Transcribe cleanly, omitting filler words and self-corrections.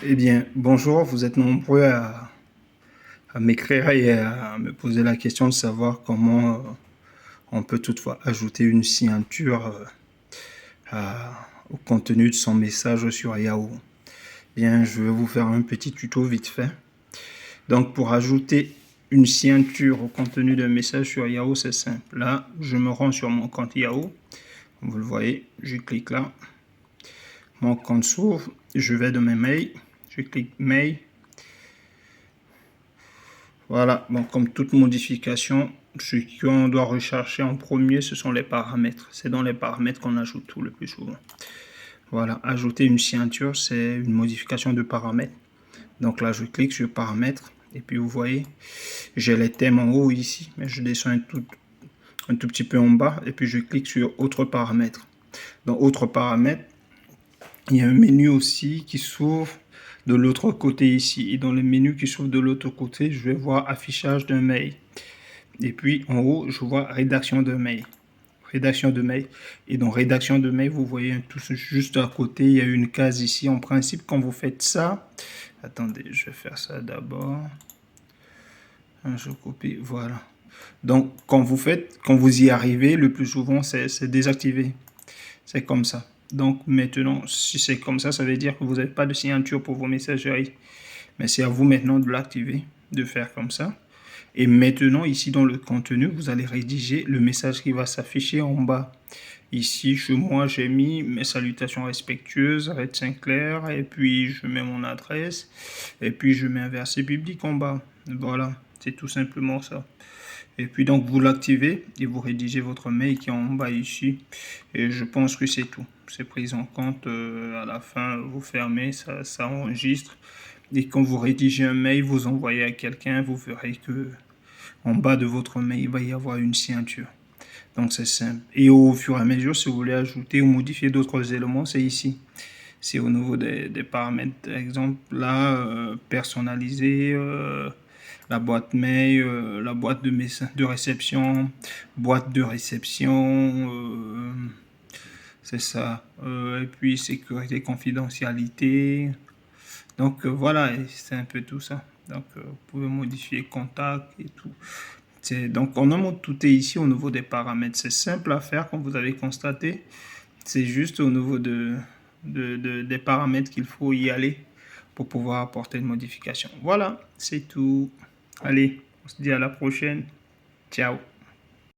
Eh bien, bonjour, vous êtes nombreux à m'écrire et à me poser la question de savoir comment on peut toutefois ajouter une signature au contenu de son message sur Yahoo. Bien, je vais vous faire un petit tuto vite fait. Donc, pour ajouter une signature au contenu d'un message sur Yahoo, c'est simple. Là, je me rends sur mon compte Yahoo. Vous le voyez, je clique là. Mon compte s'ouvre. Je vais dans mes mails. Je clique mail. Voilà, bon, comme toute modification, ce qu'on doit rechercher en premier, ce sont les paramètres. C'est dans les paramètres qu'on ajoute tout le plus souvent. Voilà, ajouter une signature, c'est une modification de paramètres. Donc là, je clique sur paramètres. Et puis vous voyez, j'ai les thèmes en haut ici, mais je descends un tout petit peu en bas. Et puis je clique sur autres paramètres. Dans autres paramètres, il y a un menu aussi qui s'ouvre de l'autre côté ici. Et dans le menu qui s'ouvre de l'autre côté, je vais voir affichage d'un mail. Et puis en haut, je vois rédaction de mail. Rédaction de mail. Et dans rédaction de mail, vous voyez tout juste à côté, il y a une case ici. En principe, quand vous faites ça, attendez, je vais faire ça d'abord. Je copie, voilà. Donc, quand vous y arrivez, le plus souvent, c'est désactivé. C'est comme ça. Donc, maintenant, si c'est comme ça veut dire que vous n'avez pas de signature pour vos messageries. Mais c'est à vous maintenant de l'activer, de faire comme ça. Et maintenant, ici dans le contenu, vous allez rédiger le message qui va s'afficher en bas. Ici, chez moi, j'ai mis mes salutations respectueuses, Red Sinclair, et puis je mets mon adresse, et puis je mets un verset biblique en bas. Voilà, c'est tout simplement ça. Et puis donc, vous l'activez et vous rédigez votre mail qui est en bas ici. Et je pense que c'est tout. C'est pris en compte à la fin, vous fermez, ça enregistre. Et quand vous rédigez un mail, vous envoyez à quelqu'un, vous verrez que en bas de votre mail, il va y avoir une signature. Donc c'est simple. Et au fur et à mesure, si vous voulez ajouter ou modifier d'autres éléments, c'est ici. C'est au niveau des paramètres. Par exemple, là, personnaliser la boîte mail, la boîte de réception, boîte de réception, c'est ça. Et puis sécurité, confidentialité. Donc voilà, c'est un peu tout ça. Donc vous pouvez modifier contact et tout. Donc on tout est ici au niveau des paramètres. C'est simple à faire comme vous avez constaté. C'est juste au niveau des paramètres qu'il faut y aller pour pouvoir apporter une modification. Voilà, c'est tout. Allez, on se dit à la prochaine. Ciao.